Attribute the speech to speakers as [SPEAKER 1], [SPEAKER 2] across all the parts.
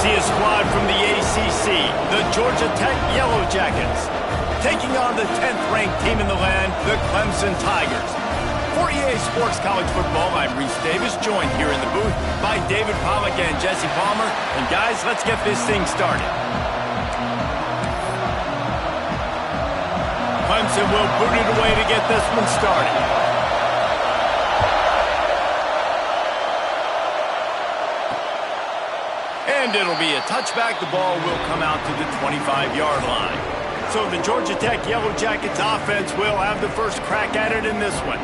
[SPEAKER 1] see a squad from the ACC, the Georgia Tech Yellow Jackets, taking on the 10th-ranked team in the land, the Clemson Tigers. For EA Sports College Football, I'm Reese Davis, joined here in the booth by David Pollack and Jesse Palmer. And guys, let's get this thing started. Clemson will boot it away to get this one started. And it'll be a touchback. The ball will come out to the 25-yard line. So the Georgia Tech Yellow Jackets offense will have the first crack at it in this one.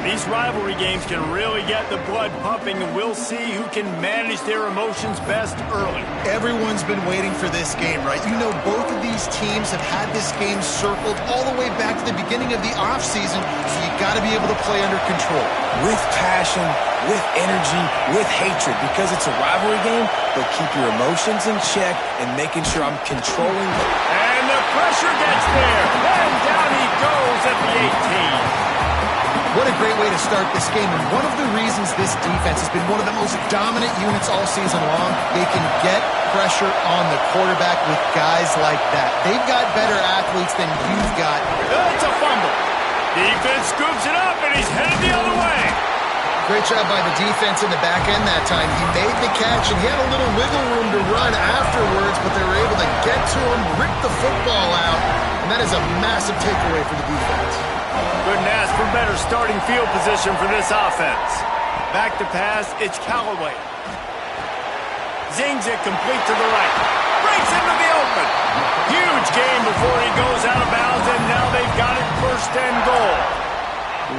[SPEAKER 1] These rivalry games can really get the blood pumping, and we'll see who can manage their emotions best early.
[SPEAKER 2] Everyone's been waiting for this game, right? You know, both of these teams have had this game circled all the way back to the beginning of the offseason, so you got to be able to play under control.
[SPEAKER 3] With passion, with energy, with hatred, because it's a rivalry game, but keep your emotions in check and making sure I'm controlling them.
[SPEAKER 1] And the pressure gets there, and down he goes at the 18.
[SPEAKER 2] What a great way to start this game, and one of the reasons this defense has been one of the most dominant units all season long, they can get pressure on the quarterback with guys like that. They've got better athletes than you've got.
[SPEAKER 1] It's a fumble. Defense scoops it up, and he's headed the other way.
[SPEAKER 2] Great job by the defense in the back end that time. He made the catch, and he had a little wiggle room to run afterwards, but they were able to get to him, rip the football out, and that is a massive takeaway for the defense.
[SPEAKER 1] Couldn't ask for better starting field position for this offense. Back to pass, it's Callaway. Zings it complete to the right. Breaks into the open. Huge gain before he goes out of bounds, and now they've got it first and goal.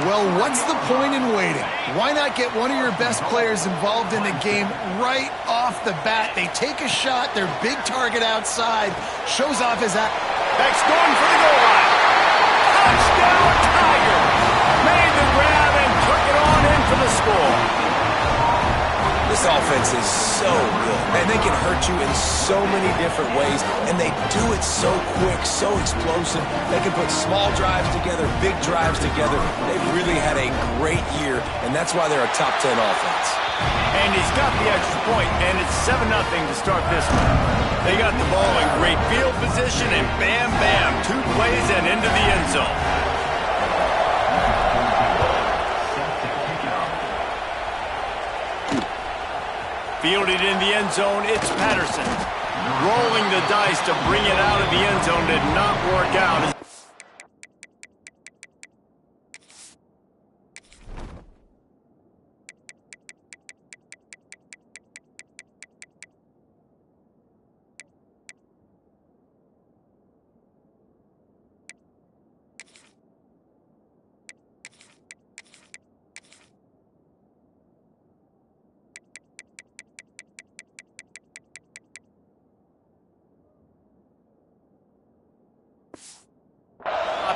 [SPEAKER 2] Well, what's the point in waiting? Why not get one of your best players involved in the game right off the bat? They take a shot, their big target outside, shows off his act.
[SPEAKER 1] Beck's going for the goal line. Touchdown Tigers! Made the grab and took it on in for the score.
[SPEAKER 3] This offense is so good. Man, they can hurt you in so many different ways, and they do it so quick, so explosive. They can put small drives together, big drives together. They've really had a great year, and that's why they're a top 10 offense.
[SPEAKER 1] And he's got the extra point, and it's 7-0 to start this one. They got the ball in great field position, and bam, bam, 2 plays and into the end zone. Fielded in the end zone, it's Patterson. Rolling the dice to bring it out of the end zone did not work out.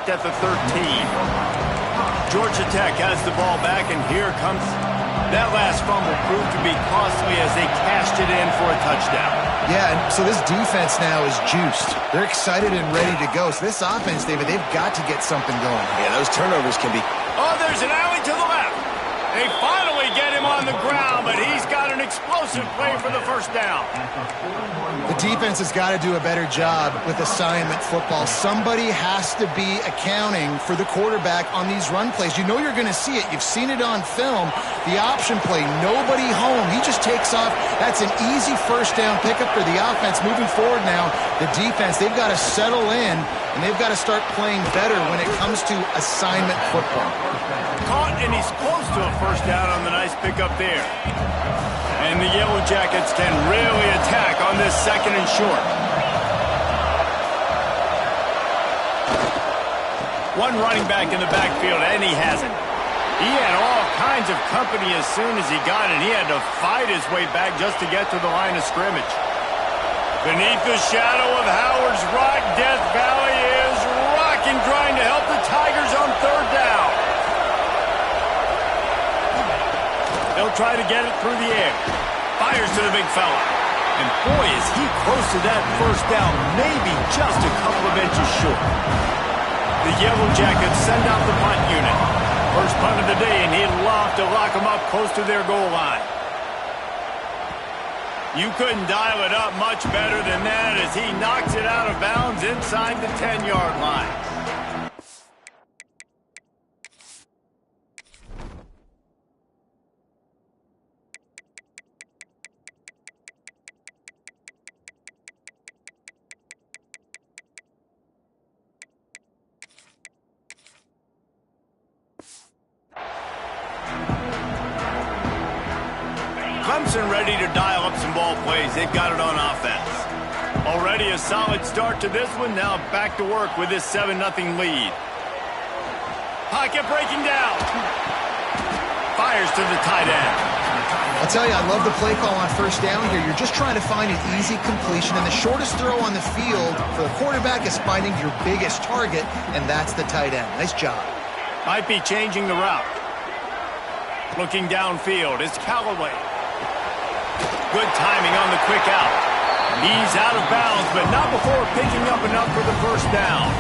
[SPEAKER 1] At the 13. Georgia Tech has the ball back, and here comes that last fumble proved to be costly as they cashed it in for a touchdown.
[SPEAKER 2] Yeah, and so this defense now is juiced. They're excited and ready to go. So this offense, David, they've got to get something going.
[SPEAKER 3] Yeah, those turnovers can be...
[SPEAKER 1] Oh, there's an alley to the left. They finally get him on the ground, but he's got an explosive play for the first down.
[SPEAKER 2] The defense has got to do a better job with assignment football. Somebody has to be accounting for the quarterback on these run plays. You know you're going to see it. You've seen it on film. The option play, nobody home. He just takes off. That's an easy first down pickup for the offense. Moving forward now, the defense, they've got to settle in, and they've got to start playing better when it comes to assignment football.
[SPEAKER 1] Caught, and he's close to a first down on the nice pickup there. And the Yellow Jackets can really attack on this second and short. One running back in the backfield, and he has it. He had all kinds of company as soon as he got it. He had to fight his way back just to get to the line of scrimmage. Beneath the shadow of Howard's Rock, Death Valley is rocking, trying to help the Tigers on third down. They'll try to get it through the air. Fires to the big fella. And boy, is he close to that first down, maybe just a couple of inches short. The Yellow Jackets send out the punt unit. First punt of the day, and he'll loft to lock them up close to their goal line. You couldn't dial it up much better than that as he knocks it out of bounds inside the 10-yard line. Clemson ready to dial up some ball plays. They've got it on offense. Already a solid start to this one. Now back to work with this 7-0 lead. Pocket breaking down. Fires to the tight end.
[SPEAKER 2] I'll tell you, I love the play call on first down here. You're just trying to find an easy completion, and the shortest throw on the field for the quarterback is finding your biggest target, and that's the tight end. Nice job.
[SPEAKER 1] Might be changing the route. Looking downfield, it's Callaway. Good timing on the quick out. He's out of bounds, but not before picking up enough for the first down.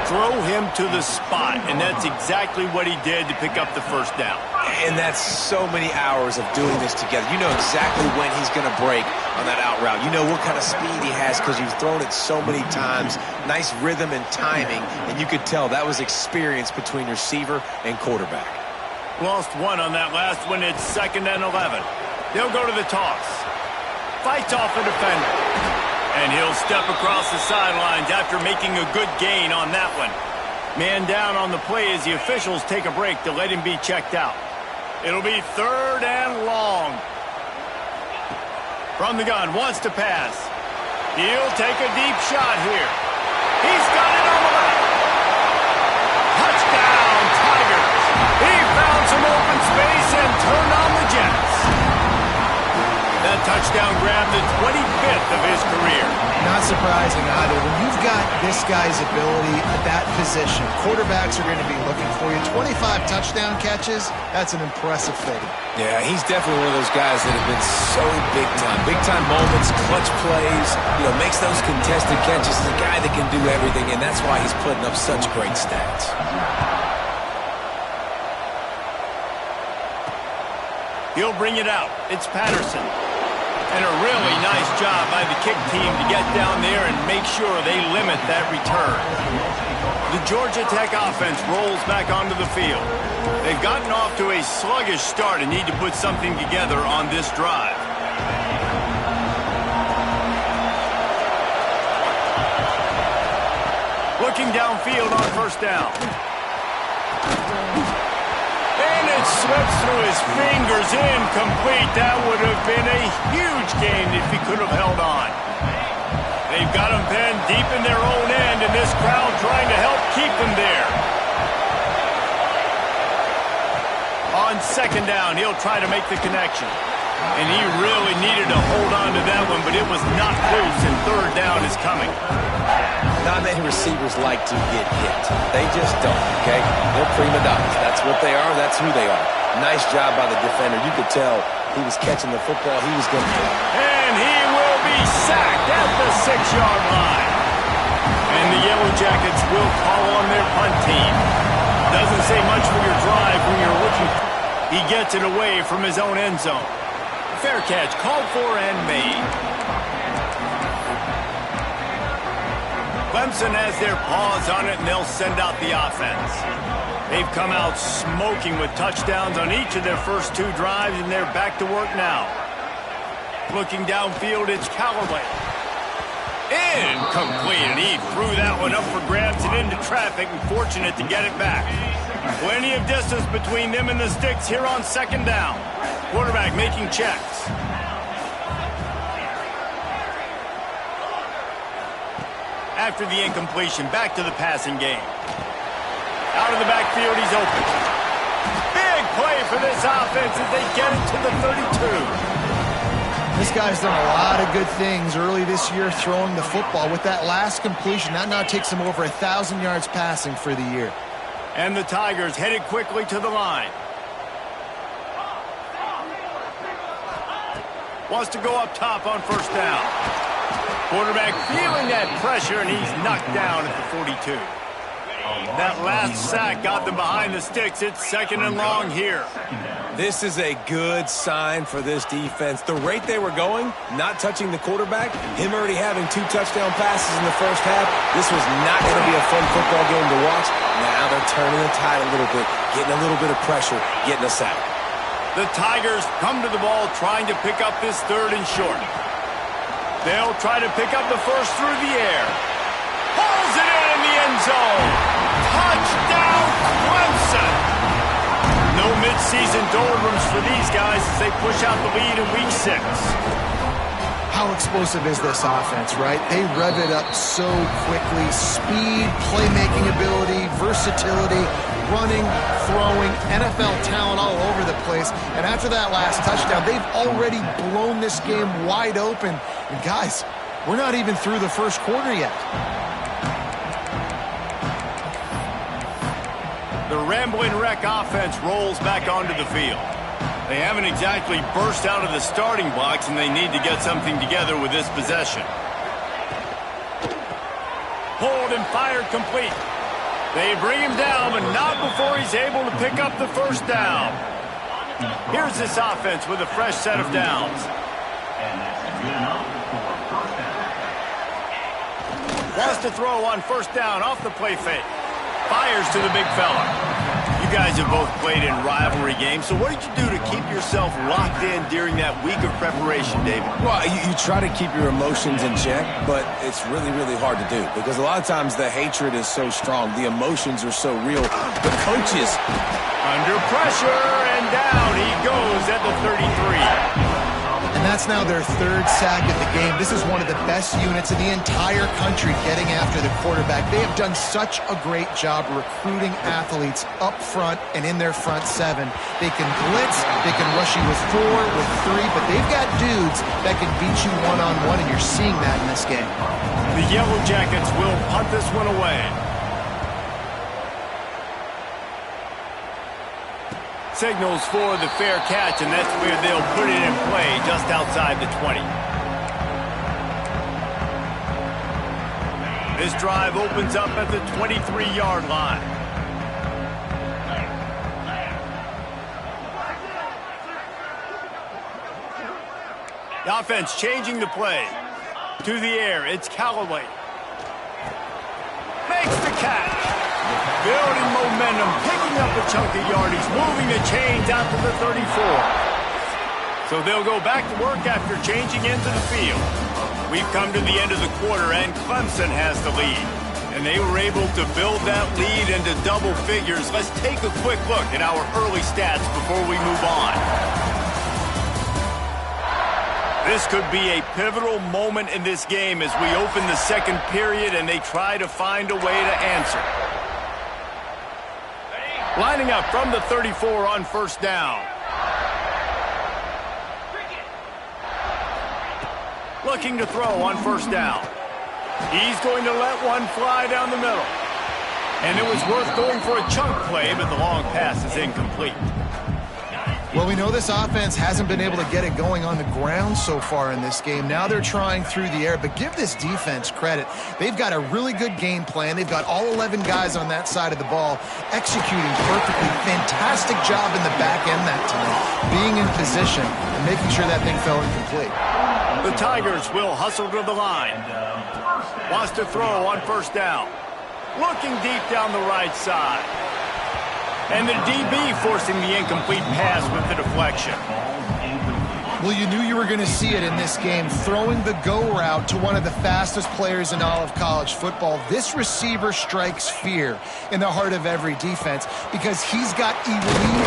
[SPEAKER 1] Throw him to the spot, and that's exactly what he did to pick up the first down.
[SPEAKER 3] And that's so many hours of doing this together. You know exactly when he's going to break on that out route. You know what kind of speed he has because you've thrown it so many times. Nice rhythm and timing, and you could tell that was experience between receiver and quarterback.
[SPEAKER 1] Lost one on that last one. It's 2nd and 11. They'll go to the toss. Fights off a defender. And he'll step across the sidelines after making a good gain on that one. Man down on the play as the officials take a break to let him be checked out. It'll be 3rd and long. From the gun, wants to pass. He'll take a deep shot here. He's got it on the left. Touchdown, Tigers. He found some open space and turned on the Jets. That touchdown grabbed the 25th of his career.
[SPEAKER 2] Not surprising either. When you've got this guy's ability at that position, quarterbacks are going to be looking for you. 25 touchdown catches, that's an impressive figure.
[SPEAKER 3] Yeah, he's definitely one of those guys that have been so big time. Big time moments, clutch plays, makes those contested catches. He's a guy that can do everything, and that's why he's putting up such great stats.
[SPEAKER 1] He'll bring it out. It's Patterson. And a really nice job by the kick team to get down there and make sure they limit that return. The Georgia Tech offense rolls back onto the field. They've gotten off to a sluggish start and need to put something together on this drive. Looking downfield on first down. And it slips through his fingers, incomplete. That would have been a huge gain if he could have held on. They've got him pinned deep in their own end, and this crowd trying to help keep them there. On 2nd down, he'll try to make the connection. And he really needed to hold on to that one, but it was not loose, and 3rd down is coming.
[SPEAKER 3] Not many receivers like to get hit. They just don't, okay? They're prima donnas. That's what they are. That's who they are. Nice job by the defender. You could tell he was catching the football. He was going to hit.
[SPEAKER 1] And he will be sacked at the 6-yard line. And the Yellow Jackets will call on their punt team. Doesn't say much for your drive when you're looking. He gets it away from his own end zone. Fair catch, called for and made. Clemson has their paws on it, and they'll send out the offense. They've come out smoking with touchdowns on each of their first 2 drives, and they're back to work now. Looking downfield, it's Callaway. Incomplete, and he threw that one up for grabs and into traffic, and fortunate to get it back. Plenty of distance between them and the sticks here on 2nd down. Quarterback making checks. After the incompletion, back to the passing game. Out of the backfield, he's open. Big play for this offense as they get it to the 32.
[SPEAKER 2] This guy's done a lot of good things early this year throwing the football. With that last completion, that now takes him over 1,000 yards passing for the year.
[SPEAKER 1] And the Tigers headed quickly to the line. Wants to go up top on first down. Quarterback feeling that pressure, and he's knocked down at the 42. That last sack got them behind the sticks. It's 2nd and long here.
[SPEAKER 3] This is a good sign for this defense. The rate they were going, not touching the quarterback, him already having 2 touchdown passes in the first half, this was not going to be a fun football game to watch. Now they're turning the tide a little bit, getting a little bit of pressure, getting a sack.
[SPEAKER 1] The Tigers come to the ball trying to pick up this 3rd and short. They'll try to pick up the first through the air. Hauls it in the end zone. Touchdown, Clemson. No midseason doldrums for these guys as they push out the lead in Week 6.
[SPEAKER 2] How explosive is this offense, right? They rev it up so quickly. Speed, playmaking ability, versatility, running, throwing, NFL talent all over the place. And after that last touchdown, they've already blown this game wide open. And guys, we're not even through the first quarter yet.
[SPEAKER 1] The Rambling Wreck offense rolls back onto the field. They haven't exactly burst out of the starting blocks, and they need to get something together with this possession. Pulled and fired complete. They bring him down, but not before he's able to pick up the first down. Here's this offense with a fresh set of downs. Wants to throw on first down off the play fake. Fires to the big fella. You guys have both played in rivalry games, so what did you do to keep yourself locked in during that week of preparation, David?
[SPEAKER 3] Well, you try to keep your emotions in check, but it's really, really hard to do because a lot of times the hatred is so strong. The emotions are so real. The coaches.
[SPEAKER 1] Under pressure, and down he goes at the 33.
[SPEAKER 2] And that's now their 3rd sack of the game. This is one of the best units in the entire country getting after the quarterback. They have done such a great job recruiting athletes up front and in their front 7. They can blitz, they can rush you with 4, with 3, but they've got dudes that can beat you one-on-one, and you're seeing that in this game.
[SPEAKER 1] The Yellow Jackets will punt this one away. Signals for the fair catch, and that's where they'll put it in play just outside the 20. This drive opens up at the 23-yard line. The offense changing the play. To the air, it's Callaway. Makes the catch. Building momentum, picking up a chunk of yardage, moving the chains out to the 34. So they'll go back to work after changing into the field. We've come to the end of the quarter, and Clemson has the lead. And they were able to build that lead into double figures. Let's take a quick look at our early stats before we move on. This could be a pivotal moment in this game as we open the 2nd period and they try to find a way to answer. Lining up from the 34 on first down. Looking to throw on first down. He's going to let one fly down the middle. And it was worth going for a chunk play, but the long pass is incomplete.
[SPEAKER 2] Well, we know this offense hasn't been able to get it going on the ground so far in this game. Now they're trying through the air, but give this defense credit. They've got a really good game plan. They've got all 11 guys on that side of the ball executing perfectly. Fantastic job in the back end that time, being in position and making sure that thing fell incomplete.
[SPEAKER 1] The Tigers will hustle to the line. Wants to throw on first down. Looking deep down the right side. And the DB forcing the incomplete pass with the deflection.
[SPEAKER 2] Well, you knew you were going to see it in this game, throwing the go route to one of the fastest players in all of college football. This receiver strikes fear in the heart of every defense because he's got elite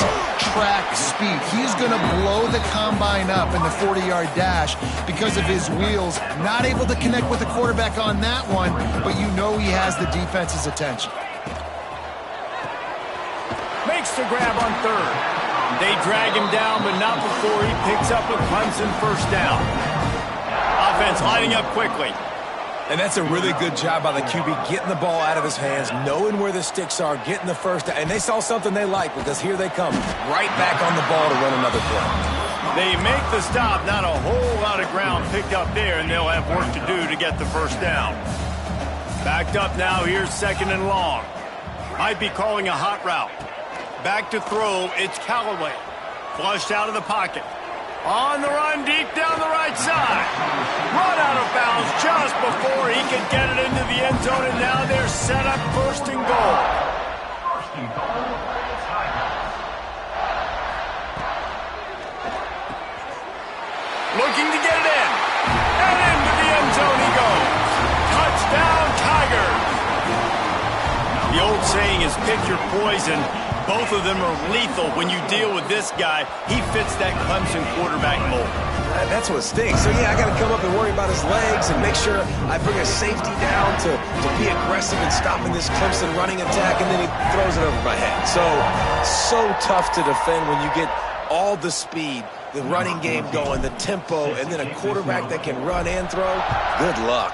[SPEAKER 2] track speed. He's going to blow the combine up in the 40-yard dash because of his wheels. Not able to connect with the quarterback on that one, but you know he has the defense's attention.
[SPEAKER 1] Makes the grab on 3rd. They drag him down, but not before he picks up a Clemson first down. Offense lining up quickly.
[SPEAKER 3] And that's a really good job by the QB, getting the ball out of his hands, knowing where the sticks are, getting the first down. And they saw something they like because here they come, right back on the ball to run another play.
[SPEAKER 1] They make the stop, not a whole lot of ground picked up there, and they'll have work to do to get the first down. Backed up now, here's 2nd and long. Might be calling a hot route. Back to throw, it's Callaway. Flushed out of the pocket. On the run, deep down the right side. Run out of bounds just before he could get it into the end zone, and now they're set up first and goal. Looking to get it in. And into the end zone he goes. Touchdown, Tigers. The old saying is pick your poison. Both of them are lethal when you deal with this guy. He fits that Clemson quarterback mold.
[SPEAKER 3] That's what stinks. So, yeah, I got to come up and worry about his legs and make sure I bring a safety down to be aggressive in stopping this Clemson running attack, and then he throws it over my head. So tough to defend when you get all the speed, the running game going, the tempo, and then a quarterback that can run and throw. Good luck.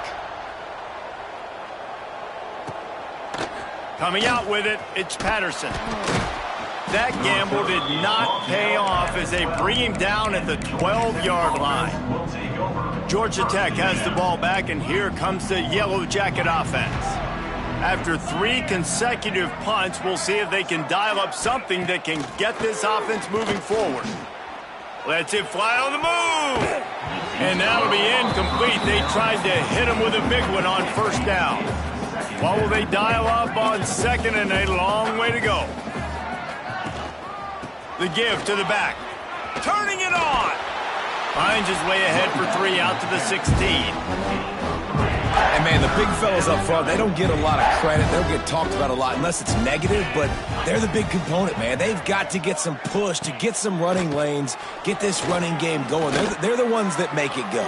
[SPEAKER 1] Coming out with it, it's Patterson. That gamble did not pay off as they bring him down at the 12-yard line. Georgia Tech has the ball back, and here comes the Yellow Jacket offense. After 3 consecutive punts, we'll see if they can dial up something that can get this offense moving forward. Lets it fly on the move. And that'll be incomplete. They tried to hit him with a big one on first down. What will they dial up on second and a long way to go? The give to the back. Turning it on. Finds his way ahead for 3 out to the 16.
[SPEAKER 3] And, man, the big fellas up front, they don't get a lot of credit. They don't get talked about a lot unless it's negative, but they're the big component, man. They've got to get some push, to get some running lanes, get this running game going. They're the ones that make it go.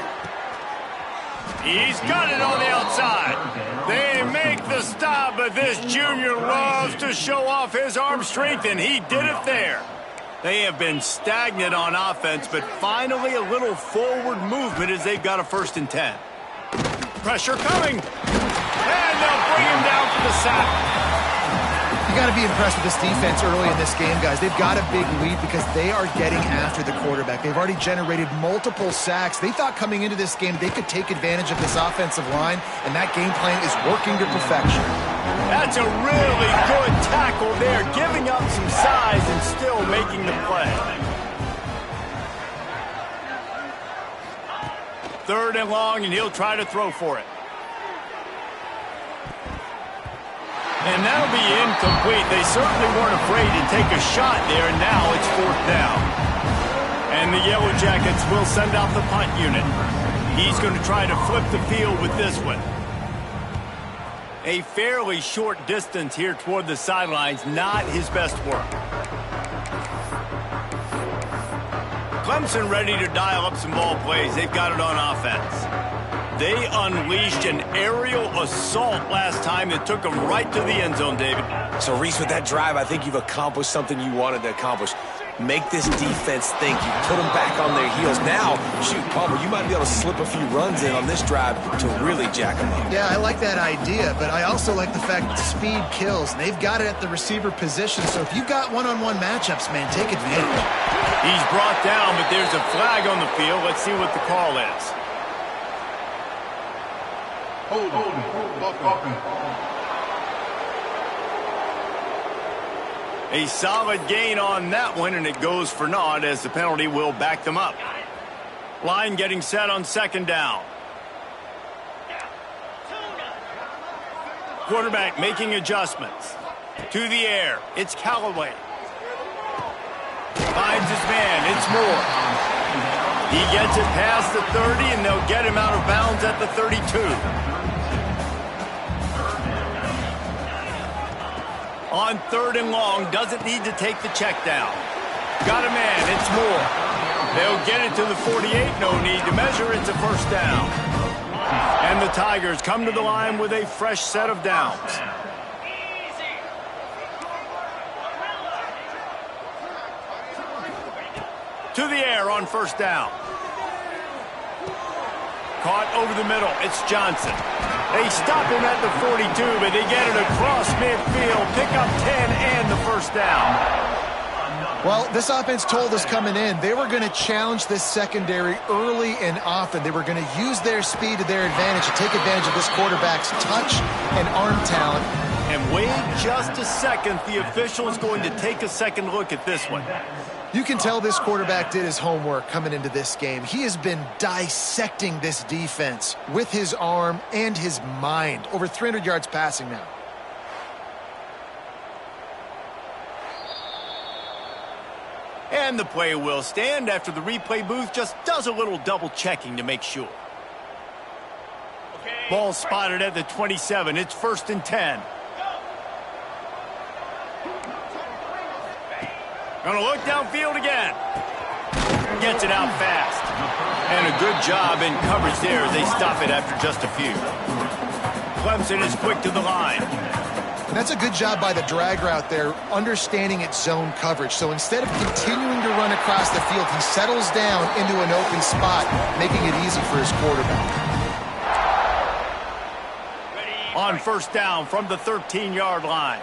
[SPEAKER 1] He's got it on the outside. They make the stop, but this junior loves to show off his arm strength, and he did it there. They have been stagnant on offense, but finally a little forward movement as they've got a 1st and 10. Pressure coming. And they'll bring him down for the sack.
[SPEAKER 2] You got to be impressed with this defense early in this game, guys. They've got a big lead because they are getting after the quarterback. They've already generated multiple sacks. They thought coming into this game they could take advantage of this offensive line, and that game plan is working to perfection.
[SPEAKER 1] That's a really good tackle there, giving up some size and still making the play. 3rd and long, and he'll try to throw for it. And that'll be incomplete. They certainly weren't afraid to take a shot there, and now it's 4th down. And the Yellow Jackets will send out the punt unit. He's going to try to flip the field with this one. A fairly short distance here toward the sidelines, not his best work. Clemson ready to dial up some ball plays. They've got it on offense. They unleashed an aerial assault last time that took them right to the end zone, David.
[SPEAKER 3] So, Reese, with that drive, I think you've accomplished something you wanted to accomplish. Make this defense think. You put them back on their heels. Now, shoot, Palmer, you might be able to slip a few runs in on this drive to really jack them up.
[SPEAKER 2] Yeah, I like that idea, but I also like the fact that speed kills. They've got it at the receiver position, so if you've got one-on-one matchups, man, take advantage.
[SPEAKER 1] He's brought down, but there's a flag on the field. Let's see what the call is. A solid gain on that one, and it goes for naught as the penalty will back them up. Line getting set on 2nd down. Quarterback making adjustments. To the air, it's Callaway. Finds his man, it's Moore. He gets it past the 30, and they'll get him out of bounds at the 32. On 3rd and long, doesn't need to take the check down. Got a man, it's Moore. They'll get it to the 48, no need to measure, it's a 1st down. And the Tigers come to the line with a fresh set of downs. To the air on 1st down. Caught over the middle, it's Johnson. They stop him at the 42, but they get it across midfield, pick up 10 and the 1st down.
[SPEAKER 2] Well, this offense told us coming in they were going to challenge this secondary early and often. They were going to use their speed to their advantage to take advantage of this quarterback's touch and arm talent.
[SPEAKER 1] And wait just a second. The official is going to take a second look at this one.
[SPEAKER 2] You can tell this quarterback did his homework coming into this game. He has been dissecting this defense with his arm and his mind. Over 300 yards passing now.
[SPEAKER 1] And the play will stand after the replay booth just does a little double checking to make sure. Ball spotted at the 27. It's 1st and 10. Gonna look downfield again. Gets it out fast. And a good job in coverage there as they stop it after just a few. Clemson is quick to the line.
[SPEAKER 2] And that's a good job by the drag route there, understanding its zone coverage. So instead of continuing to run across the field, he settles down into an open spot, making it easy for his quarterback.
[SPEAKER 1] On 1st down from the 13-yard line.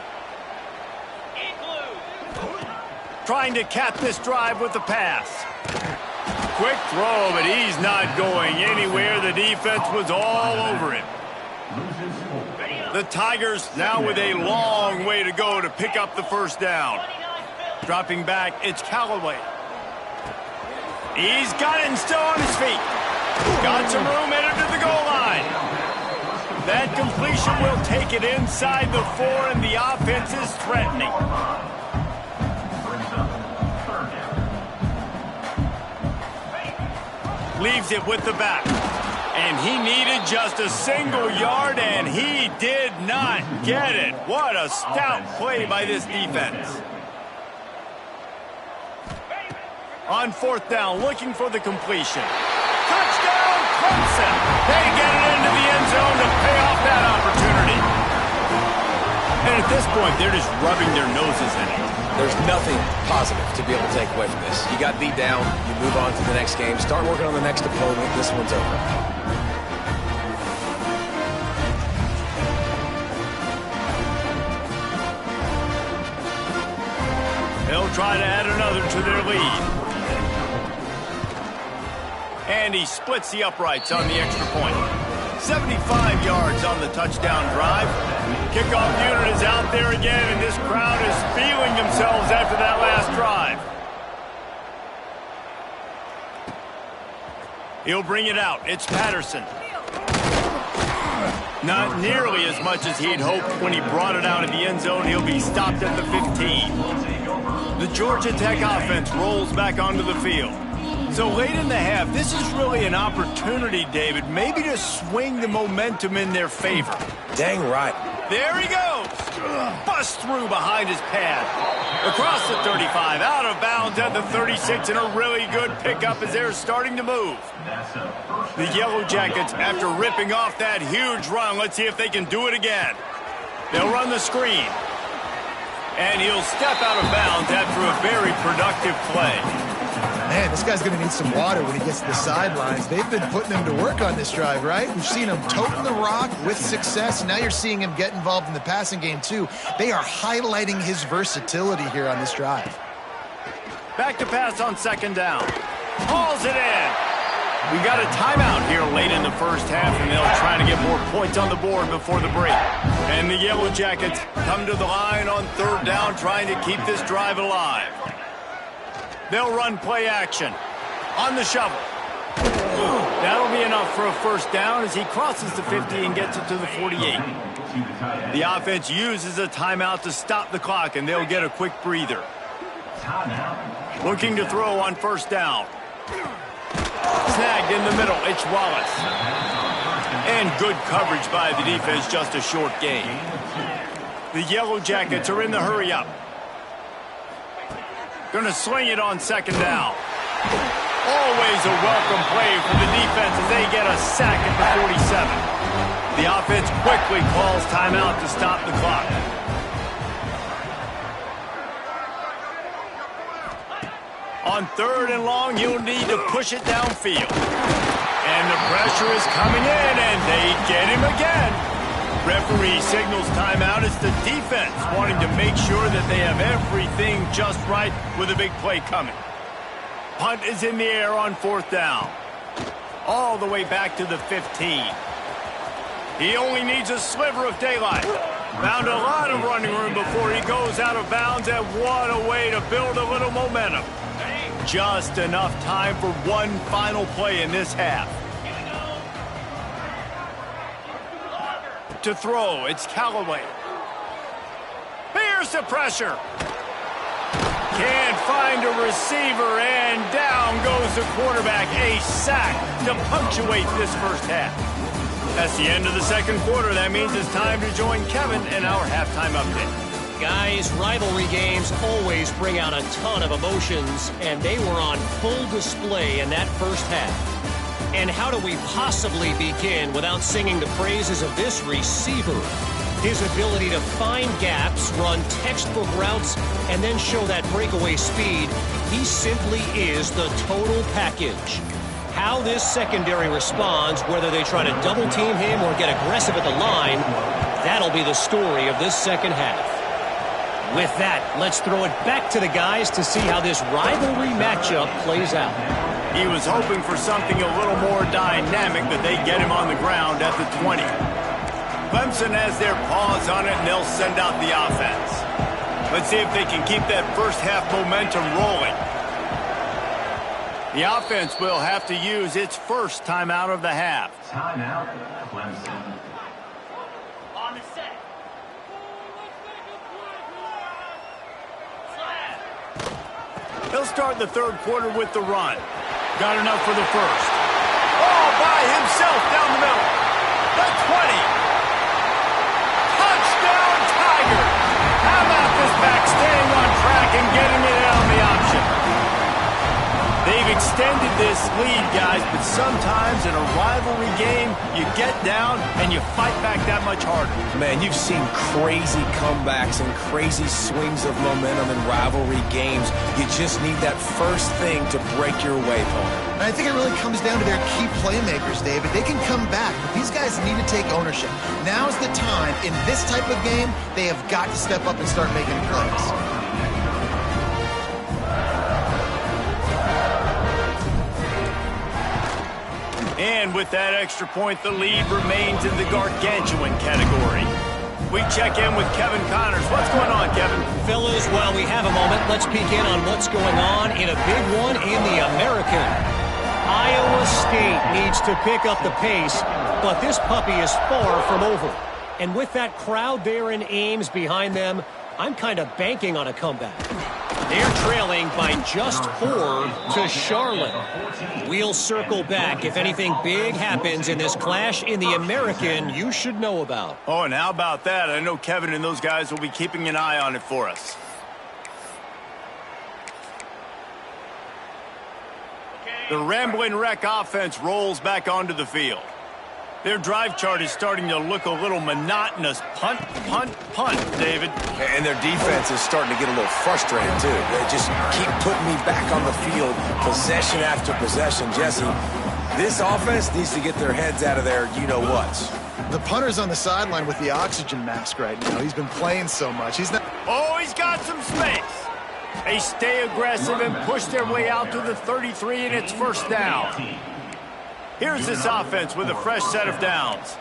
[SPEAKER 1] Trying to cap this drive with the pass. Quick throw, but he's not going anywhere. The defense was all over him. The Tigers now with a long way to go to pick up the 1st down. Dropping back, it's Callaway. He's got it and still on his feet. Got some room headed to the goal line. That completion will take it inside the 4, and the offense is threatening. Leaves it with the back. And he needed just a single yard, and he did not get it. What a stout play by this defense. On 4th down, looking for the completion. Touchdown, Clemson! They get it into the end zone to pay off that opportunity. And at this point, they're just rubbing their noses in it.
[SPEAKER 3] There's nothing positive to be able to take away from this. You got beat down, you move on to the next game, start working on the next opponent. This one's over.
[SPEAKER 1] They'll try to add another to their lead. And he splits the uprights on the extra point. 75 yards on the touchdown drive. Kickoff unit is out there again, and this crowd is feeling themselves after that last drive. He'll bring it out. It's Patterson. Not nearly as much as he'd hoped when he brought it out of the end zone. He'll be stopped at the 15. The Georgia Tech offense rolls back onto the field. So late in the half, this is really an opportunity, David, maybe to swing the momentum in their favor.
[SPEAKER 3] Dang right.
[SPEAKER 1] There he goes. Bust through behind his pad. Across the 35, out of bounds at the 36, and a really good pickup as they're starting to move. The Yellow Jackets, after ripping off that huge run, let's see if they can do it again. They'll run the screen. And he'll step out of bounds after a very productive play.
[SPEAKER 2] Man, this guy's going to need some water when he gets to the sidelines. They've been putting him to work on this drive, right? We've seen him toting the rock with success. Now you're seeing him get involved in the passing game, too. They are highlighting his versatility here on this drive.
[SPEAKER 1] Back to pass on 2nd down. Hauls it in. We got a timeout here late in the first half, and they'll try to get more points on the board before the break. And the Yellow Jackets come to the line on 3rd down, trying to keep this drive alive. They'll run play action on the shovel. That'll be enough for a 1st down as he crosses the 50 and gets it to the 48. The offense uses a timeout to stop the clock, and they'll get a quick breather. Looking to throw on 1st down. Snagged in the middle, it's Wallace. And good coverage by the defense, just a short gain. The Yellow Jackets are in the hurry-up. Gonna swing it on 2nd down. Always a welcome play for the defense as they get a sack at the 47. The offense quickly calls timeout to stop the clock. On 3rd and long, you'll need to push it downfield. And the pressure is coming in, and they get him again. Referee signals timeout. It's the defense wanting to make sure that they have everything just right with a big play coming. Punt is in the air on 4th down. All the way back to the 15. He only needs a sliver of daylight. Found a lot of running room before he goes out of bounds, and what a way to build a little momentum. Just enough time for one final play in this half. To throw, it's Callaway. Here's the pressure. Can't find a receiver, and down goes the quarterback. A sack to punctuate this first half. That's the end of the second quarter. That means it's time to join Kevin in our halftime update.
[SPEAKER 4] Guys, rivalry games always bring out a ton of emotions, and they were on full display in that first half. And how do we possibly begin without singing the praises of this receiver? His ability to find gaps, run textbook routes, and then show that breakaway speed. He simply is the total package. How this secondary responds, whether they try to double-team him or get aggressive at the line, that'll be the story of this second half. With that, let's throw it back to the guys to see how this rivalry matchup plays out.
[SPEAKER 1] He was hoping for something a little more dynamic, but they get him on the ground at the 20. Clemson has their paws on it, and they'll send out the offense. Let's see if they can keep that first half momentum rolling. The offense will have to use its first timeout of the half.
[SPEAKER 5] Timeout, Clemson.
[SPEAKER 4] On the set.
[SPEAKER 1] He'll start the third quarter with the run. Got enough for the first. All by himself down the middle. The 20. Touchdown, Tiger. How about this back staying on track and getting it out on the option? They've extended this lead, guys, but sometimes in a rivalry game, you get down and you fight back that much harder.
[SPEAKER 3] Man, you've seen crazy comebacks and crazy swings of momentum in rivalry games. You just need that first thing to break your way, Paul.
[SPEAKER 2] And I think it really comes down to their key playmakers, David. They can come back, but these guys need to take ownership. Now's the time. In this type of game, they have got to step up and start making plays.
[SPEAKER 1] And with that extra point, the lead remains in the gargantuan category. We check in with Kevin Connors. What's going on, Kevin?
[SPEAKER 4] Fellas, while we have a moment, let's peek in on what's going on in a big one in the American. Iowa State needs to pick up the pace, but this puppy is far from over. And with that crowd there in Ames behind them, I'm kind of banking on a comeback. They're trailing by just 4 to Charlotte. We'll circle back if anything big happens in this clash in the American you should know about.
[SPEAKER 1] Oh, and how about that? I know Kevin and those guys will be keeping an eye on it for us. The Rambling Wreck offense rolls back onto the field. Their drive chart is starting to look a little monotonous. Punt, punt, punt, David.
[SPEAKER 3] And their defense is starting to get a little frustrated, too. They just keep putting me back on the field, possession after possession. Jesse, this offense needs to get their heads out of their you-know-whats.
[SPEAKER 2] The punter's on the sideline with the oxygen mask right now. He's been playing so much. He's not.
[SPEAKER 1] Oh, he's got some space. They stay aggressive and push their way out to the 33, and it's first down. Here's this offense with a fresh set of downs.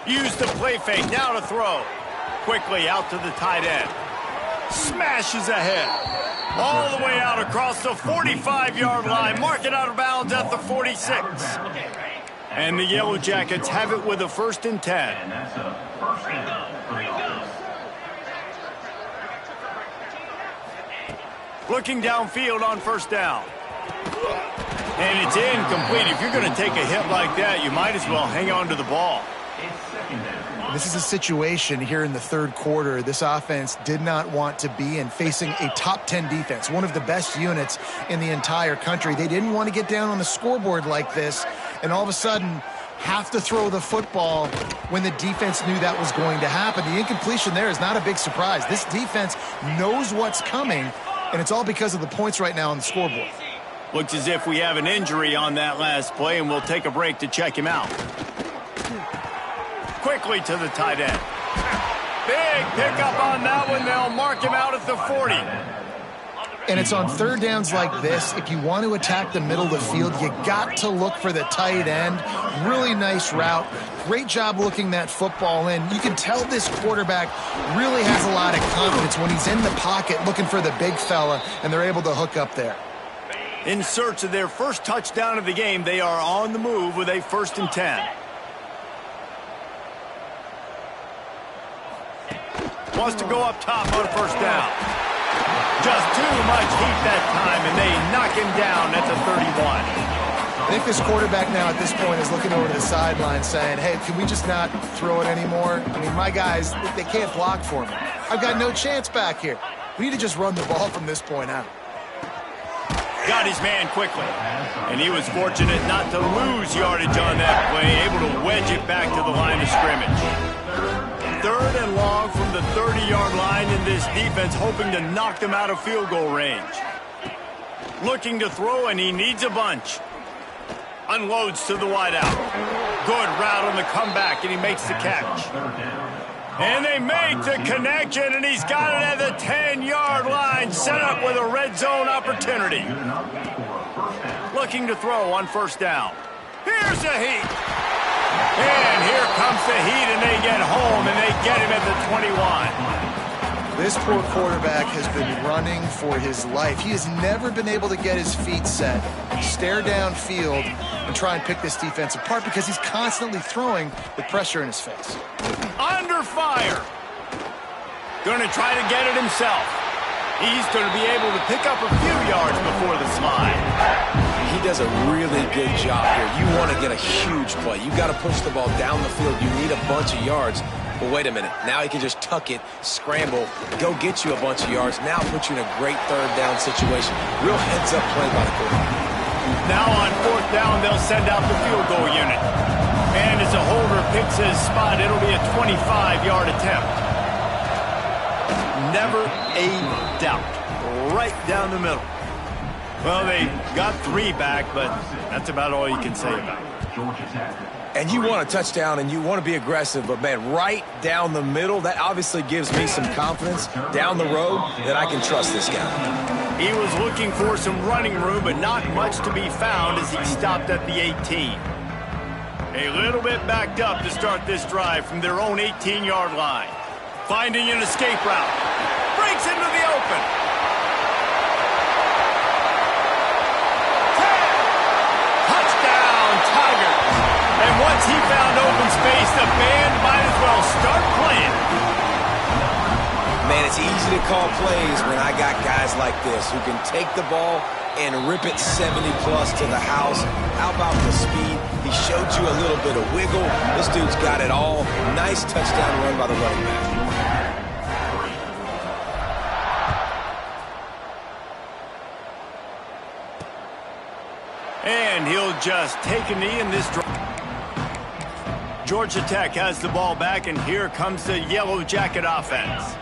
[SPEAKER 1] Use the play fake, now to throw. Quickly out to the tight end. Smashes ahead. All the way out across the 45-yard line. Mark it out of bounds at the 46. And the Yellow Jackets have it with a 1st and 10.
[SPEAKER 5] And that's a first down for the offense.
[SPEAKER 1] Looking downfield on first down. And it's incomplete. If you're going to take a hit like that, you might as well hang on to the ball.
[SPEAKER 2] This is a situation here in the third quarter this offense did not want to be in, facing a top 10 defense, one of the best units in the entire country. They didn't want to get down on the scoreboard like this and all of a sudden have to throw the football when the defense knew that was going to happen. The incompletion there is not a big surprise. This defense knows what's coming, and it's all because of the points right now on the scoreboard.
[SPEAKER 1] Looks as if we have an injury on that last play, and we'll take a break to check him out. Quickly to the tight end. Big pickup on that one. They'll mark him out at the 40.
[SPEAKER 2] And it's on third downs like this. If you want to attack the middle of the field, you got to look for the tight end. Really nice route. Great job looking that football in. You can tell this quarterback really has a lot of confidence when he's in the pocket looking for the big fella, and they're able to hook up there.
[SPEAKER 1] In search of their first touchdown of the game, they are on the move with a 1st and 10. Wants to go up top on 1st down. Just too much heat that time, and they knock him down at the 31.
[SPEAKER 2] I think this quarterback now at this point is looking over to the sideline saying, hey, can we just not throw it anymore? I mean, my guys, they can't block for me. I've got no chance back here. We need to just run the ball from this point out.
[SPEAKER 1] Got his man quickly, and he was fortunate not to lose yardage on that play, able to wedge it back to the line of scrimmage. 3rd and long from the 30-yard line, in this defense hoping to knock them out of field goal range. Looking to throw, and he needs a bunch. Unloads to the wideout. Good route on the comeback, and he makes the catch. And they make the connection, and he's got it at the 10-yard line, set up with a red zone opportunity. Looking to throw on 1st down. Here's the heat. And here comes the heat, and they get home, and they get him at the 21.
[SPEAKER 2] This poor quarterback has been running for his life. He has never been able to get his feet set, stare downfield, and try and pick this defense apart because he's constantly throwing with pressure in his face.
[SPEAKER 1] Under fire. Going to try to get it himself. He's going to be able to pick up a few yards before the slide.
[SPEAKER 3] He does a really good job here. You want to get a huge play. You got to push the ball down the field. You need a bunch of yards. But wait a minute. Now he can just tuck it, scramble, go get you a bunch of yards. Now put you in a great 3rd down situation. Real heads-up play by the quarterback.
[SPEAKER 1] Now on 4th down, they'll send out the field goal unit. And as a holder picks his spot, it'll be a 25-yard attempt. Never a doubt. Right down the middle. Well, they got 3 back, but that's about all you can say about it.
[SPEAKER 3] And you want a touchdown, and you want to be aggressive, but, man, right down the middle, that obviously gives me some confidence down the road that I can trust this guy.
[SPEAKER 1] He was looking for some running room, but not much to be found as he stopped at the 18. A little bit backed up to start this drive from their own 18-yard line. Finding an escape route. Breaks into the open. 10. Touchdown, Tigers. And once he found open space, the band might as well start playing.
[SPEAKER 3] Man, it's easy to call plays when I got guys like this who can take the ball and rip it 70-plus to the house. How about the speed? He showed you a little bit of wiggle. This dude's got it all. Nice touchdown run by the running back.
[SPEAKER 1] And he'll just take a knee in this drive. Georgia Tech has the ball back, and here comes the Yellow Jacket offense.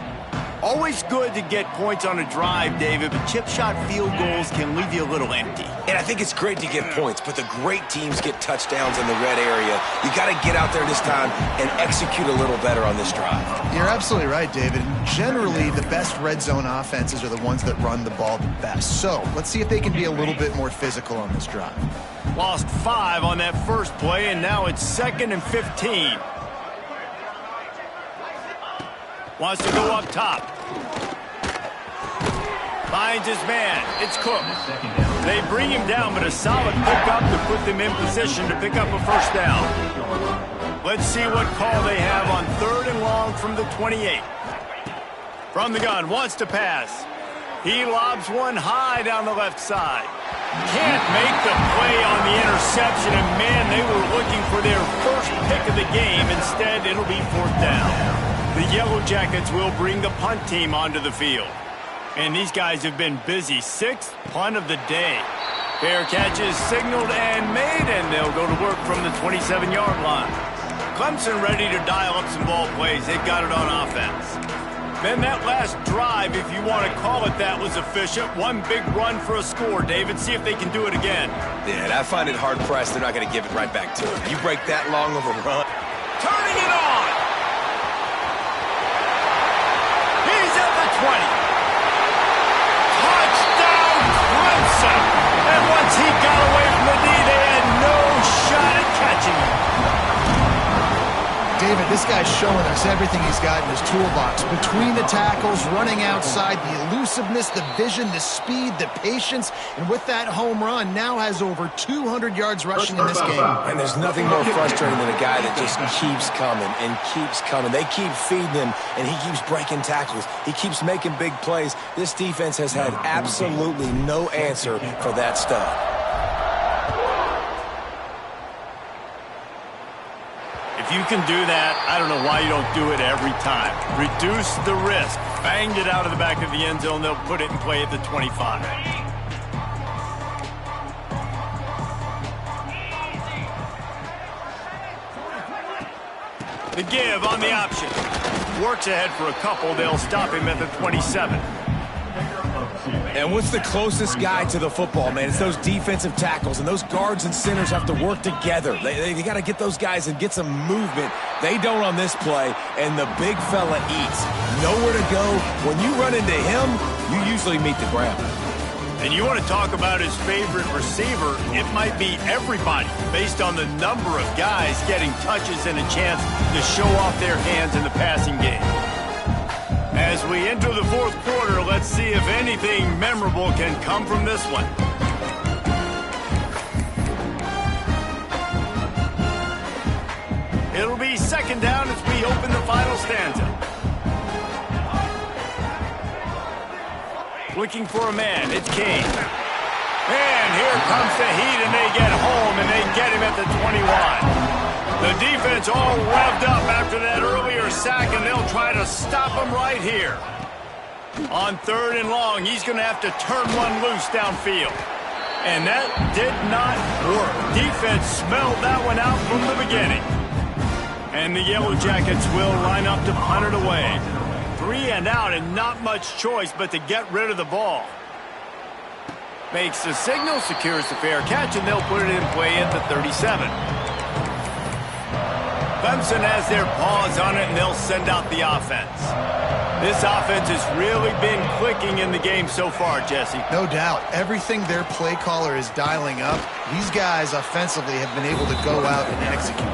[SPEAKER 1] Always good to get points on a drive, David, but chip shot field goals can leave you a little empty.
[SPEAKER 3] And I think it's great to get points, but the great teams get touchdowns in the red area. You got to get out there this time and execute a little better on this drive.
[SPEAKER 2] You're absolutely right, David. Generally, the best red zone offenses are the ones that run the ball the best. So let's see if they can be a little bit more physical on this drive.
[SPEAKER 1] Lost 5 on that first play, and now it's 2nd and 15. Wants to go up top. Finds his man. It's Cook. They bring him down, but a solid pickup to put them in position to pick up a 1st down. Let's see what call they have on 3rd and long from the 28. From the gun, wants to pass. He lobs one high down the left side. Can't make the play on the interception, and man, they were looking for their first pick of the game. Instead, it'll be 4th down. The Yellow Jackets will bring the punt team onto the field. And these guys have been busy. 6th punt of the day. Fair catch is signaled and made, and they'll go to work from the 27-yard line. Clemson ready to dial up some ball plays. They've got it on offense. Then that last drive, if you want to call it that, was efficient. One big run for a score, David. See if they can do it again.
[SPEAKER 3] Yeah, I find it hard-pressed. They're not going to give it right back to him. You break that long of a run.
[SPEAKER 1] Turning it on. He's at the 20. Touchdown!
[SPEAKER 2] David, this guy's showing us everything he's got in his toolbox. Between the tackles, running outside, the elusiveness, the vision, the speed, the patience, and with that home run, now has over 200 yards rushing in this game.
[SPEAKER 3] And there's nothing more frustrating than a guy that just keeps coming and keeps coming. They keep feeding him, and he keeps breaking tackles. He keeps making big plays. This defense has had absolutely no answer for that stud.
[SPEAKER 1] If you can do that, I don't know why you don't do it every time. Reduce the risk. Banged it out of the back of the end zone. They'll put it in play at the 25. The give on the option. Works ahead for a couple. They'll stop him at the 27.
[SPEAKER 3] And what's the closest guy to the football, man? It's those defensive tackles, and those guards and centers have to work together. They got to get those guys and get some movement. They don't on this play, and the big fella eats. Nowhere to go. When you run into him, you usually meet the ground.
[SPEAKER 1] And you want to talk about his favorite receiver, it might be everybody, based on the number of guys getting touches and a chance to show off their hands in the passing game. As we enter the fourth quarter, let's see if anything memorable can come from this one. It'll be second down as we open the final stanza. Looking for a man, it's King. And here comes the heat, and they get home, and they get him at the 21. The defense all revved up after that earlier sack, and they'll try to stop him right here. On third and long, he's going to have to turn one loose downfield. And that did not work. Defense smelled that one out from the beginning. And the Yellow Jackets will line up to punt it away. 3 and out, and not much choice but to get rid of the ball. Makes the signal, secures the fair catch, and they'll put it in play at the 37. Clemson has their paws on it, and they'll send out the offense. This offense has really been clicking in the game so far, Jesse.
[SPEAKER 2] No doubt. Everything their play caller is dialing up, these guys offensively have been able to go out and execute.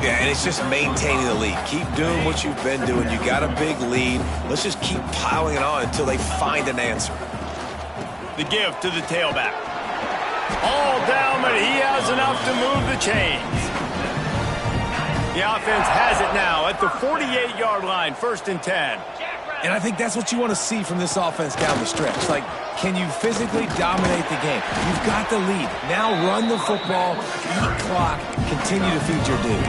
[SPEAKER 3] Yeah, and it's just maintaining the lead. Keep doing what you've been doing. You got a big lead. Let's just keep piling it on until they find an answer.
[SPEAKER 1] The give to the tailback. All down, but he has enough to move the chains. The offense has it now at the 48-yard line, 1st and 10.
[SPEAKER 3] And I think that's what you want to see from this offense down the stretch. Like, can you physically dominate the game? You've got the lead. Now run the football, eat clock, continue to feed your dude.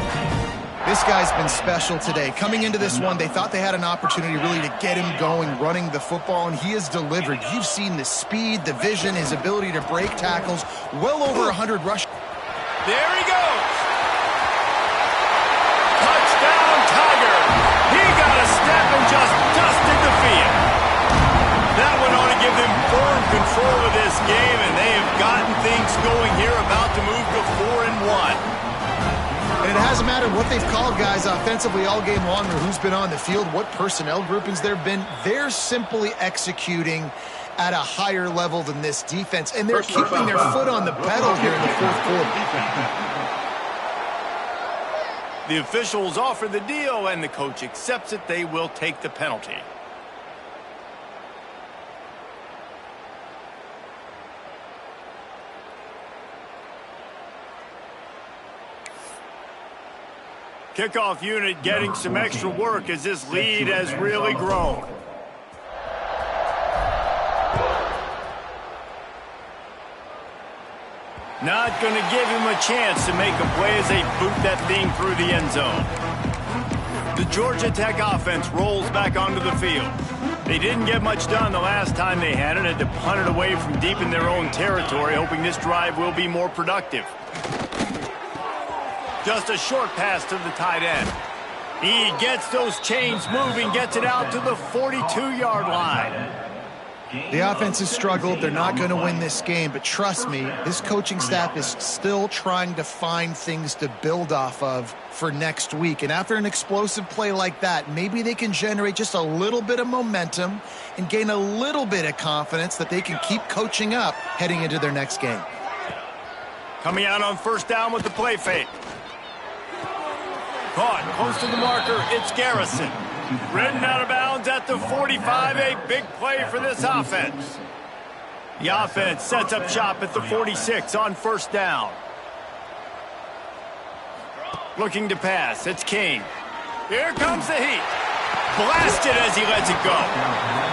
[SPEAKER 2] This guy's been special today. Coming into this one, they thought they had an opportunity really to get him going, running the football, and he has delivered. You've seen the speed, the vision, his ability to break tackles, well over 100 rush.
[SPEAKER 1] There he goes. Touchdown, Tiger. He got a step and just dusted the field. That one ought to give them firm control of this game, and they have gotten things going here, about to move to 4-1.
[SPEAKER 2] And it hasn't mattered what they've called guys offensively all game long or who's been on the field, what personnel groupings there have been. They're simply executing at a higher level than this defense, and they're keeping their foot on the pedal here in the fourth quarter.
[SPEAKER 1] The officials offer the deal, and the coach accepts it. They will take the penalty. Kickoff unit getting some extra work as this lead has really grown. Not going to give him a chance to make a play as they boot that thing through the end zone. The Georgia Tech offense rolls back onto the field. They didn't get much done the last time they had it, and to punt it away from deep in their own territory, hoping this drive will be more productive. Just a short pass to the tight end. He gets those chains moving, gets it out to the 42-yard line.
[SPEAKER 2] The offense has struggled. They're not going to win this game, but trust me, this coaching staff is still trying to find things to build off of for next week. And after an explosive play like that, maybe they can generate just a little bit of momentum and gain a little bit of confidence that they can keep coaching up heading into their next game.
[SPEAKER 1] Coming out on first down with the play fake. Caught close to the marker. It's Garrison. Ridden out of bounds at the 45. A big play for this offense. The offense sets up shop at the 46 on first down. Looking to pass. It's King. Here comes the heat. Blasted as he lets it go.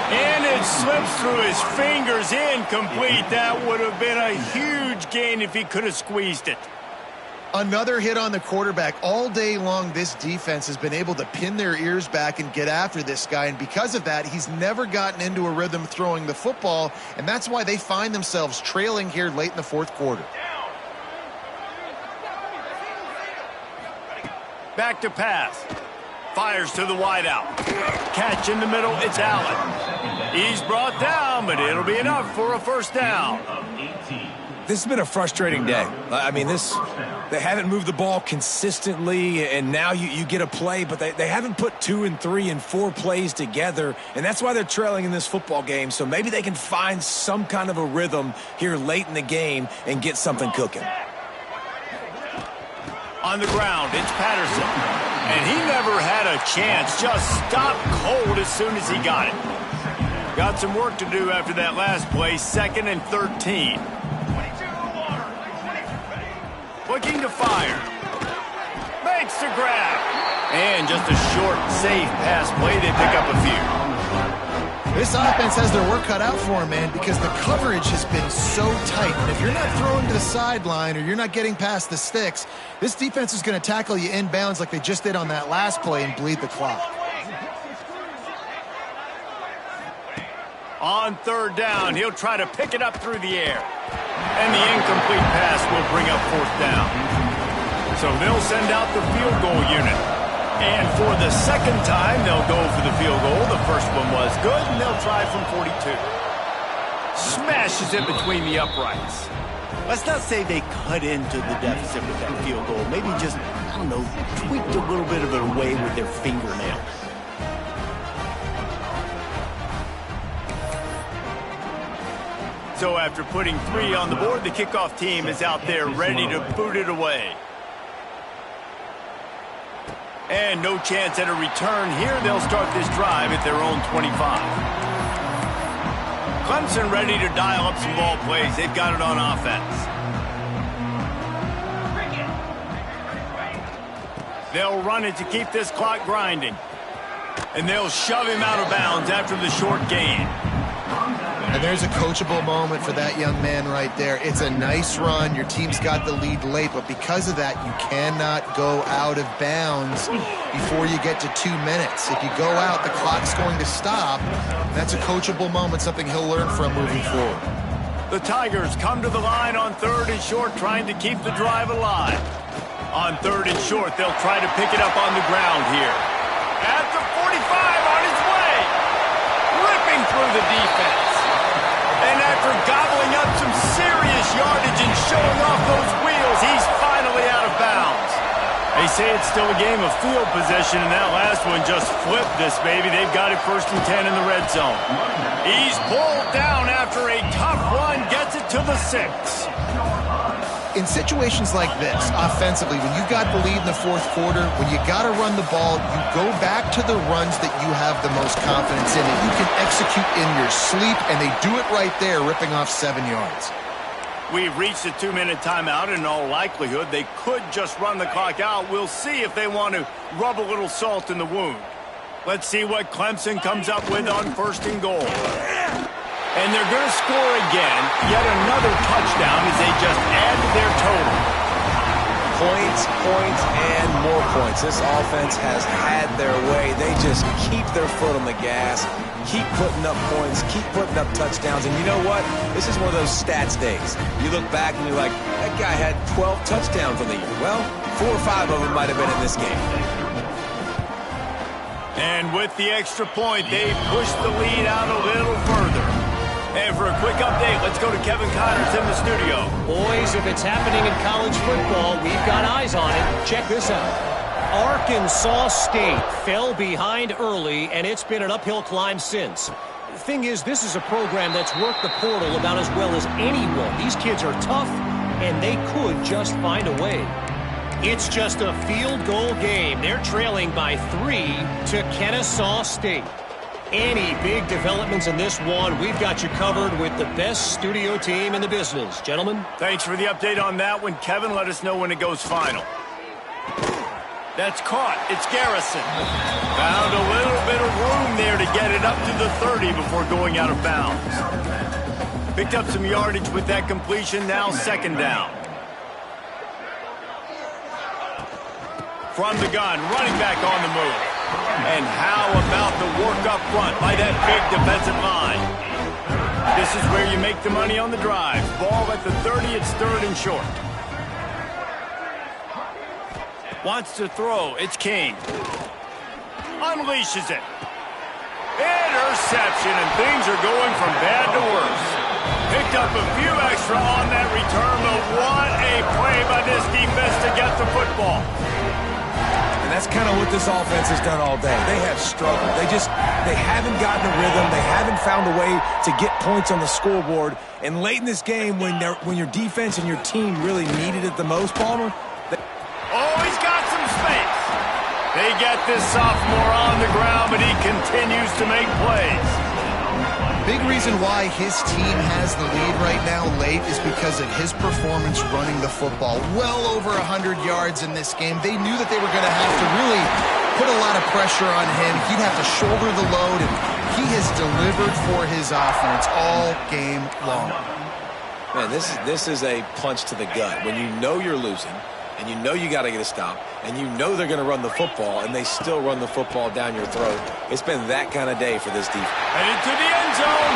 [SPEAKER 1] And it slips through his fingers, incomplete. That would have been a huge gain if he could have squeezed it.
[SPEAKER 2] Another hit on the quarterback. All day long, this defense has been able to pin their ears back and get after this guy. And because of that, he's never gotten into a rhythm throwing the football. And that's why they find themselves trailing here late in the fourth quarter.
[SPEAKER 1] Back to pass. Fires to the wideout. Catch in the middle. It's Allen. He's brought down, but it'll be enough for a first down.
[SPEAKER 3] This has been a frustrating day. I mean, they haven't moved the ball consistently, and now you get a play, but they haven't put 2 and 3 and 4 plays together, and that's why they're trailing in this football game. So maybe they can find some kind of a rhythm here late in the game and get something cooking.
[SPEAKER 1] On the ground, it's Patterson. And he never had a chance. Just stopped cold as soon as he got it. Got some work to do after that last play. 2nd and 13. Looking to fire. Makes the grab. And just a short, safe pass play. They pick up a few.
[SPEAKER 2] This offense has their work cut out for them, man, because the coverage has been so tight. And if you're not throwing to the sideline or you're not getting past the sticks, this defense is going to tackle you inbounds like they just did on that last play and bleed the clock.
[SPEAKER 1] On third down, he'll try to pick it up through the air. And the incomplete pass will bring up fourth down. So they'll send out the field goal unit. And for the second time, they'll go for the field goal. The first one was good, and they'll try from 42. Smashes it between the uprights. Let's not say they cut into the deficit with that field goal. Maybe just, I don't know, tweaked a little bit of it away with their fingernail. So after putting 3 on the board, the kickoff team is out there ready to boot it away. And no chance at a return here. They'll start this drive at their own 25. Clemson ready to dial up some ball plays. They've got it on offense. They'll run it to keep this clock grinding. And they'll shove him out of bounds after the short gain.
[SPEAKER 2] And there's a coachable moment for that young man right there. It's a nice run. Your team's got the lead late, but because of that, you cannot go out of bounds before you get to 2 minutes. If you go out, the clock's going to stop. That's a coachable moment, something he'll learn from moving forward.
[SPEAKER 1] The Tigers come to the line on 3rd and short, trying to keep the drive alive. On 3rd and short, they'll try to pick it up on the ground here. At the 45, on his way. Ripping through the defense. And after gobbling up some serious yardage and showing off those wheels, he's finally out of bounds. They say it's still a game of field possession, and that last one just flipped this baby. They've got it 1st and 10 in the red zone. He's pulled down after a tough run, gets it to the 6.
[SPEAKER 2] In situations like this, offensively, when you've got the lead in the fourth quarter, when you got to run the ball, you go back to the runs that you have the most confidence in, that you can execute in your sleep, and they do it right there, ripping off 7 yards.
[SPEAKER 1] We've reached a 2-minute timeout, and in all likelihood, they could just run the clock out. We'll see if they want to rub a little salt in the wound. Let's see what Clemson comes up with on 1st and goal. And they're going to score again, yet another touchdown as they just add to their total.
[SPEAKER 3] Points, and more points. This offense has had their way. They just keep their foot on the gas, keep putting up points, keep putting up touchdowns. And you know what? This is one of those stats days. You look back and you're like, that guy had 12 touchdowns on the year. Well, 4 or 5 of them might have been in this game.
[SPEAKER 1] And with the extra point, they push the lead out a little further. And for a quick update, let's go to Kevin Connors in the studio.
[SPEAKER 4] Boys, if it's happening in college football, we've got eyes on it. Check this out. Arkansas State fell behind early, and it's been an uphill climb since. The thing is, this is a program that's worked the portal about as well as anyone. These kids are tough, and they could just find a way. It's just a field goal game. They're trailing by 3 to Kennesaw State. Any big developments in this one, we've got you covered with the best studio team in the business. Gentlemen?
[SPEAKER 1] Thanks for the update on that one. Kevin, let us know when it goes final. That's caught. It's Garrison. Found a little bit of room there to get it up to the 30 before going out of bounds. Picked up some yardage with that completion. Now second down. From the gun, running back on the move. And how about the work up front by that big defensive line? This is where you make the money on the drive. Ball at the 30, it's third and short. Wants to throw, it's King. Unleashes it. Interception, and things are going from bad to worse. Picked up a few extra on that return, but what a play by this defense to get the football.
[SPEAKER 3] And that's kind of what this offense has done all day. They have struggled. They haven't gotten a rhythm. They haven't found a way to get points on the scoreboard. And late in this game, when your defense and your team really needed it the most, Palmer.
[SPEAKER 1] Oh, he's got some space. They get this sophomore on the ground, but he continues to make plays.
[SPEAKER 2] Big reason why his team has the lead right now late is because of his performance running the football. Well over 100 yards in this game. They knew that they were going to have to really put a lot of pressure on him. He'd have to shoulder the load, and he has delivered for his offense all game long.
[SPEAKER 3] Man, this is a punch to the gut. When you know you're losing, and you know you got to get a stop, and you know they're going to run the football, and they still run the football down your throat. It's been that kind of day for this defense.
[SPEAKER 1] Headed to the end zone,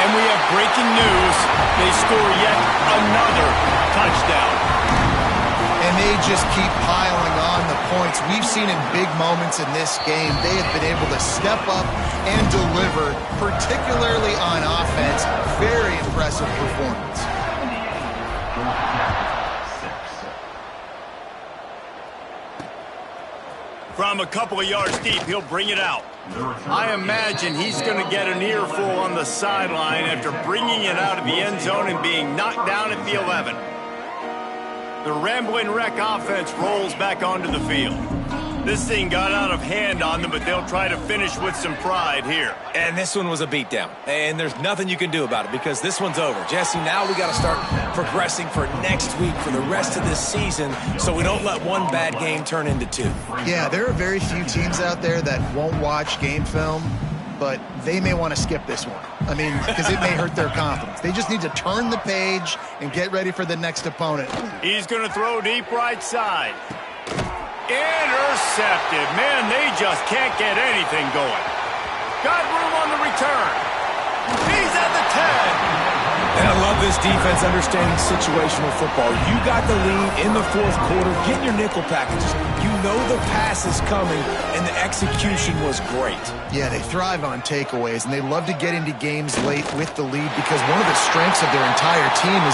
[SPEAKER 1] and we have breaking news. They score yet another touchdown.
[SPEAKER 2] And they just keep piling on the points. We've seen in big moments in this game, they have been able to step up and deliver, particularly on offense. Very impressive performance.
[SPEAKER 1] From a couple of yards deep, he'll bring it out. I imagine he's going to get an earful on the sideline after bringing it out of the end zone and being knocked down at the 11. The Ramblin' Wreck offense rolls back onto the field. This thing got out of hand on them, but they'll try to finish with some pride here.
[SPEAKER 3] And this one was a beatdown. And there's nothing you can do about it because this one's over. Jesse, now we got to start progressing for next week, for the rest of this season, so we don't let one bad game turn into two.
[SPEAKER 2] Yeah, there are very few teams out there that won't watch game film, but they may want to skip this one. I mean, because it may hurt their confidence. They just need to turn the page and get ready for the next opponent.
[SPEAKER 1] He's going to throw deep right side. Intercepted. Man, they just can't get anything going. Got room on the return. He's at the 10.
[SPEAKER 3] And I love this defense understanding situational football. You got the lead in the fourth quarter. Get your nickel packages. You know the pass is coming, and the execution was great.
[SPEAKER 2] Yeah, they thrive on takeaways, and they love to get into games late with the lead because one of the strengths of their entire team is